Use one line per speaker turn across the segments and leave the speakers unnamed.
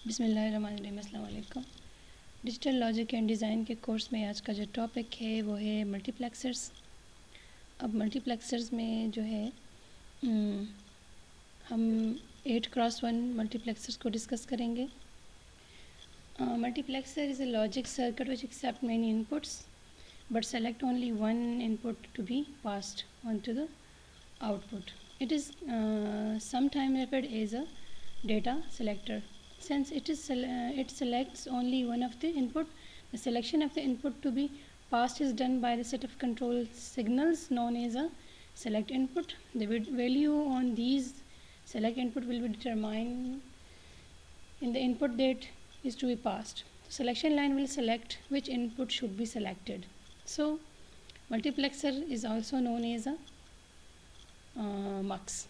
बिस्मिल्लाहिर्रहमानिर्रहीम, अस्सलाम वालेकुम। डिजिटल लॉजिक एंड डिज़ाइन के कोर्स में आज का जो टॉपिक है वो है मल्टीप्लेक्सर्स। अब मल्टीप्लेक्सर्स में जो है हम 8x1 मल्टीप्लेक्सर्स को डिस्कस करेंगे। Multiplexer is a logic circuit which accept many inputs but select only one input to be passed on to the output. It is sometimes referred as a data selector. Since it selects only one of the input, the selection of the input to be passed is done by the set of control signals known as a select input. The value on these select input will be determined in the input that is to be passed. The selection line will select which input should be selected. So, multiplexer is also known as a mux.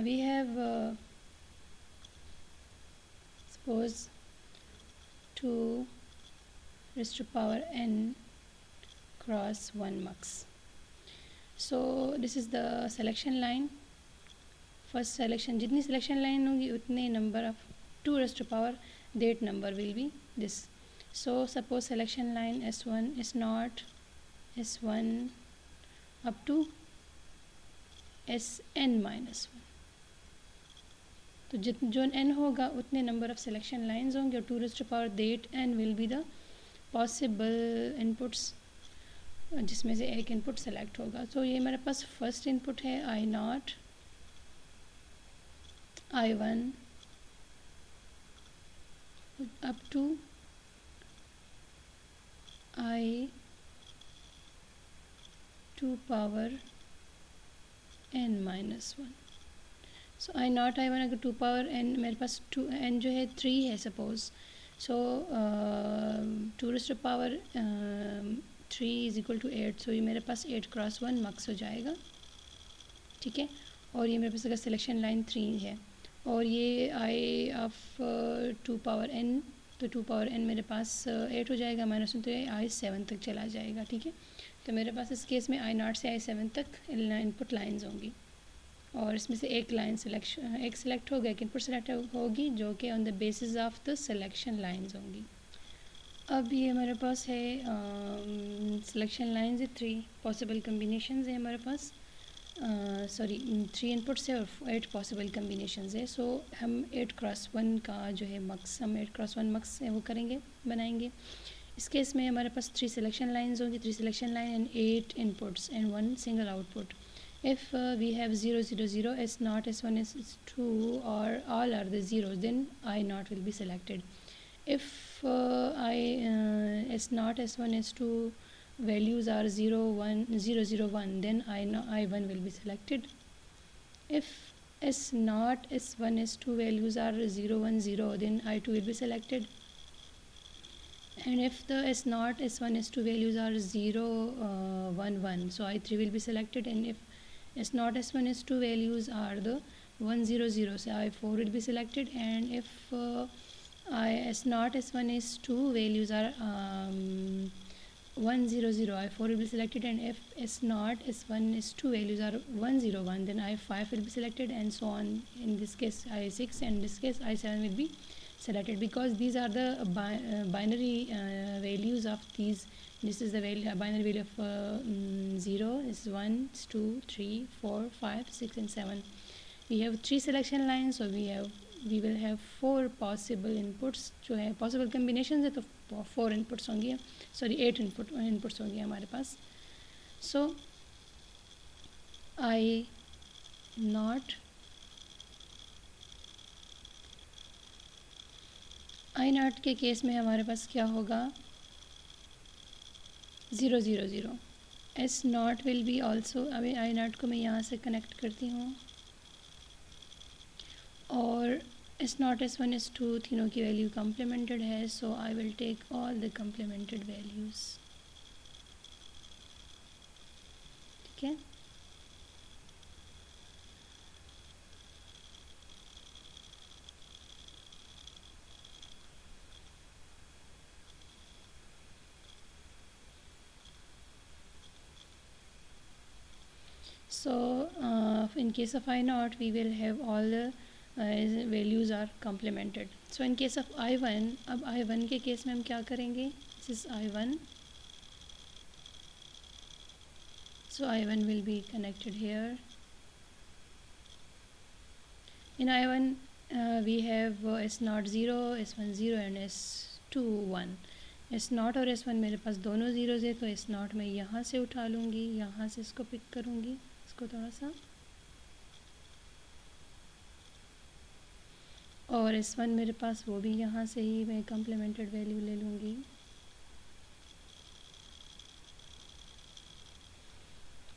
We have suppose 2 raised to power n cross 1 mux. So this is the selection line. First selection, जितनी selection line होगी उतने number of 2 raised to power that number will be this. So suppose selection line S1 is not S1 up to Sn minus 1. तो जो n होगा उतने number of selection lines होंगे और 2 raised to power that n will be the possible inputs जिसमें से एक input select होगा. तो ये मेरे पास फर्स्ट इनपुट है I0, I1 up to I2 power n minus 1. So I0 I1 अगर 2 पावर n मेरे पास 2 n जो है 3 है suppose. So 2 raised to power 3 is equal to 8. So ये मेरे पास 8x1 मक्स हो जाएगा. ठीक है. और ये मेरे पास अगर सिलेक्शन लाइन 3 है और ये आई ऑफ 2 पावर n, तो 2 पावर n मेरे पास 8 हो जाएगा माइनस 1, तो ये I7 तक चला जाएगा. ठीक है. तो मेरे पास इस केस में I0 से I7 तक इनपुट लाइंस होंगी और इसमें से एक लाइन एक सिलेक्ट होगा, एक इनपुट सेलेक्ट होगी जो कि on the basis of the selection lines होंगी. अब ये हमारे पास है सिलेक्शन लाइंस है 3 पॉसिबल कम्बिनेशंस है हमारे पास. सॉरी 3 इनपुट्स है और 8 पॉसिबल कम्बिनेशंस है. सो हम 8x1 का जो है मक्स, हम 8x1 मक्स वो करेंगे, बनाएंगे. इस केस में हमारे पास 3 सिलेक्शन लाइंस होंगी, 3 selection line and 8 inputs and 1 single output. If we have 0 0 0 S0 S1 S2 or all are the zeros, then I0 will be selected. If S0 S1 S2 values are 0 1 0 0 1, then I1 will be selected. If S0 S1 S2 values are 0 1 0, then I2 will be selected. And if the S0 S1 S2 values are 0 1 1, so I3 will be selected. And if S0 S1 S2 values are the 1 0 0, so I4 will be selected. And if S0 S1 S2 values are 1 0 0, I4 will be selected. And if S0 S1 S2 values are 1 0 1, then I5 will be selected, and so on. In this case I6, and in this case I7 will be selected, because these are the binary values of these. This is the binary value of 0 is 1 is 2 3 4 5 6 and 7. We have 3 selection lines, so we will have 4 possible inputs. जो है possible combinations है तो 4 inputs होंगे, sorry 8 inputs होंगे हमारे पास. So I0 के case में हमारे पास क्या होगा, 0 0 0. S0 will be also. अभी I0 को मैं यहाँ से कनेक्ट करती हूँ और S0 S1 S2 तीनों की वैल्यू कम्प्लीमेंटेड है. So I will take all the complemented values. ठीक है. So in case of I naught we will have all the values are complemented. So in case of I1, अब I1 के case में हम क्या करेंगे? This is I1. So I1 will be connected here. In I1 we have S0 0, S1 0 and S2 1. S0 और S1 मेरे पास दोनों zeros है, तो S0 मैं यहाँ से उठा लूँगी, यहाँ से इसको पिक करूँगी, इसको थोड़ा सा, और S1 मेरे पास वो भी यहाँ से ही मैं कम्प्लीमेंटेड वैल्यू ले लूँगी।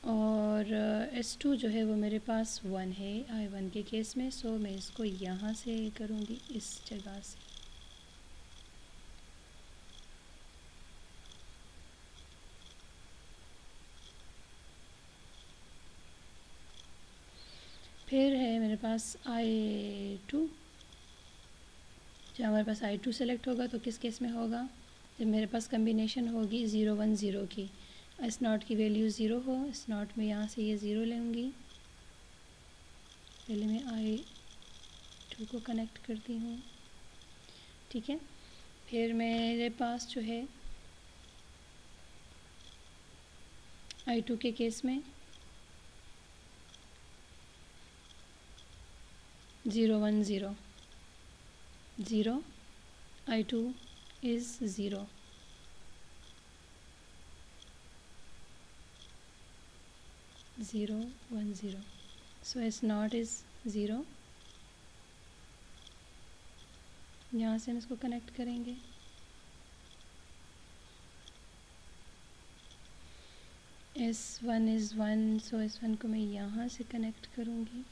और S2 जो है वो मेरे पास 1 है I1 के केस में, सो मैं इसको यहाँ से करूँगी, इस जगह से। फिर है मेरे पास I2। जब हमारे पास I2 सेलेक्ट होगा तो किस केस में होगा? जब मेरे पास कम्बिनेशन होगी 0 1 0 की, S0 की वैल्यू 0 हो, S0 में यहाँ से ये 0 लूँगी। पहले मैं I2 को कनेक्ट करती हूँ, ठीक है। फिर मेरे पास जो है I2 के केस में 0 1 0 0, I2 is 0, zero 1 0, so S0 is 0। यहाँ से हम इसको कनेक्ट करेंगे। S1 is 1, so S1 को मैं यहाँ से कनेक्ट करूँगी,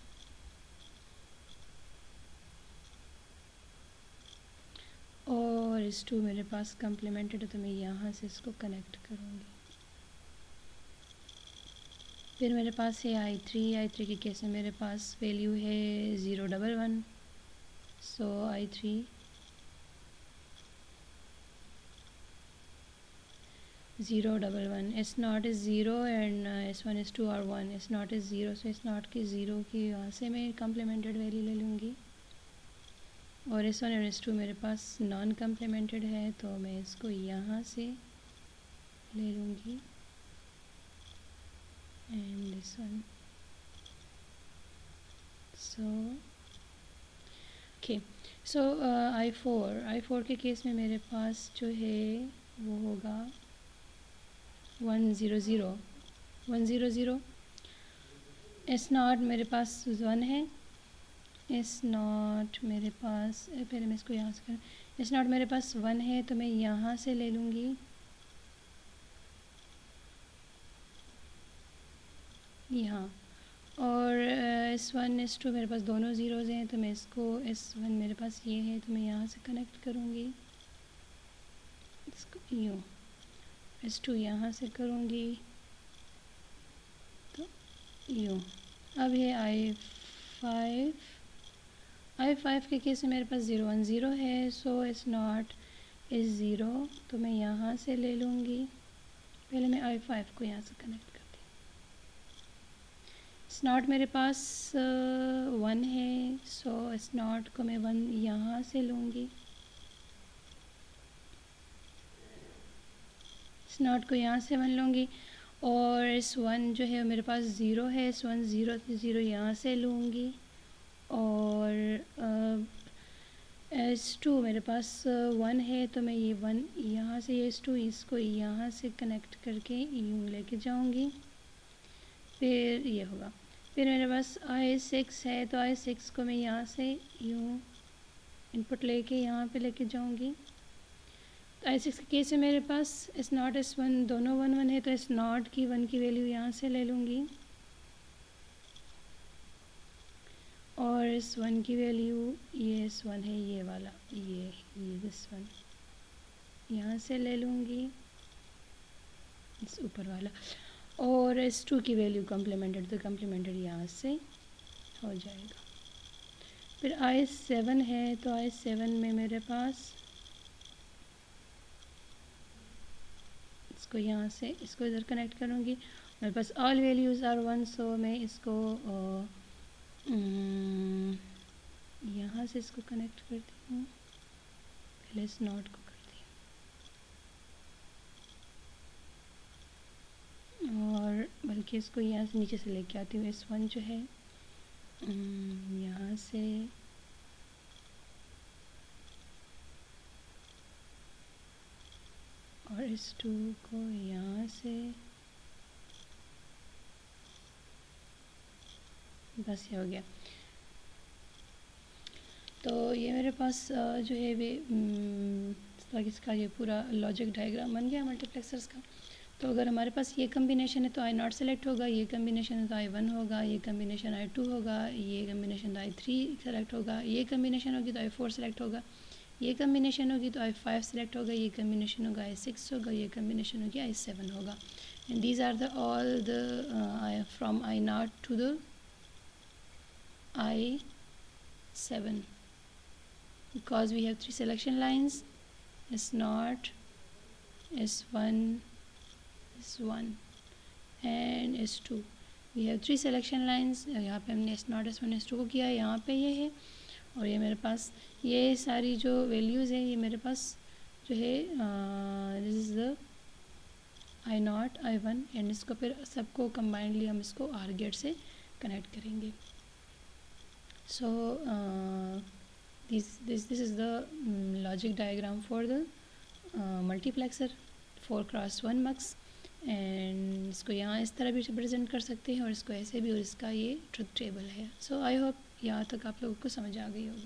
और S2 मेरे पास कम्प्लीमेंटेड है तो मैं यहाँ से इसको कनेक्ट करूँगी। फिर मेरे पास है I3 के केस में मेरे पास वैल्यू है 0 1 1, सो I3 0 1 1, S0 is 0 and S1 is 2 or 1, S0 is 0, so S0 की 0 की यहाँ से मैं कम्प्लीमेंटेड वैल्यू ले लूँगी, और S1 और S2 मेरे पास नॉन कम्प्लीमेंटेड है तो मैं इसको यहाँ से ले लूँगी, and this one, so okay. So I4 के केस में मेरे पास जो है वो होगा 1 0 0 1 0 0, S0 मेरे पास 1 है, S0 मेरे पास, पहले मैं इसको यहाँ से करूँ, S0 मेरे पास 1 है तो मैं यहाँ से ले लूँगी, यहाँ, और S1 S2 मेरे पास दोनों ज़ीरोज़ हैं तो मैं इसको, S1 मेरे पास ये है तो मैं यहाँ से कनेक्ट करूँगी, इसको यूँ, S2 यहाँ से करूँगी तो यूँ। अब ये I5 के केस में मेरे पास 0 1 0 है, सो S0 इज़ 0, तो मैं यहाँ से ले लूँगी, पहले मैं I5 को यहाँ से कनेक्ट करती हूँ। S0 मेरे पास 1 है, सो S0 को मैं 1 यहाँ से लूँगी, S0 को यहाँ से 1 लूँगी, और S1 जो है मेरे पास 0 है, S1 0 0 यहाँ से लूँगी, और S2 मेरे पास 1 है तो मैं ये 1 यहाँ से, S2 इसको यहाँ से कनेक्ट करके यूँ लेके जाऊँगी, फिर ये होगा। फिर मेरे पास I6 है तो I6 को मैं यहाँ से यूँ इनपुट लेके यहाँ पे लेके जाऊँगी, तो I6 के केस में मेरे पास S0 S1 दोनों 1 1 है तो S0 की 1 की वैल्यू यहाँ से ले लूँगी, और S1 की वैल्यू ये S1 है, ये वाला, ये दिस वन यहाँ से ले लूँगी, इस ऊपर वाला, और S2 की वैल्यू कम्प्लीमेंटेड तो कम्प्लीमेंटेड यहाँ से हो जाएगा। फिर I7 है तो I7 में मेरे पास, इसको यहाँ से इसको इधर कनेक्ट करूँगी, मेरे पास ऑल वैल्यूज़ आर 1, सो मैं इसको से इसको कनेक्ट करती हूँ, पहले इस नॉट को करती हूँ और बल्कि इसको यहाँ से नीचे से लेके आती हूँ। S1 जो है यहाँ से और S2 को यहाँ से, बस ये हो गया। तो ये मेरे पास जो है वे इसका ये पूरा लॉजिक डायग्राम बन गया मल्टीप्लेक्सर्स का। तो अगर हमारे पास ये कम्बिनेशन है तो आई नॉट सेलेक्ट होगा, ये कम्बिनेशन है तो I1 होगा, ये कम्बिनेशन I2 होगा, ये कम्बिनेशन तो I3 सेलेक्ट होगा, ये कम्बिनेशन होगी तो I4 सेलेक्ट होगा, ये कम्बिनेशन होगी तो I5 सेलेक्ट होगा, ये कम्बिनेशन होगा I6 होगा, ये कम्बिनेशन होगी I7 होगा। And these are the all the from I0 to the I7 because we have 3 selection lines, S0, S1, S1 and S2। we have 3 selection lines। यहाँ पे हमने S0, S1, S2 को किया है, यहाँ पे ये है और ये मेरे पास ये सारी जो वैल्यूज़ है ये मेरे पास जो है this is the I0, I1 and इसको फिर सबको कम्बाइंडली हम इसको आर गेट से कनेक्ट करेंगे। सो this is the logic diagram for the multiplexer 4x1 mux and इसको यहाँ इस तरह भी रिप्रेजेंट कर सकते हैं और इसको ऐसे भी, और इसका ये ट्रुथ टेबल है। सो आई होप यहाँ तक आप लोगों को समझ आ गई होगी।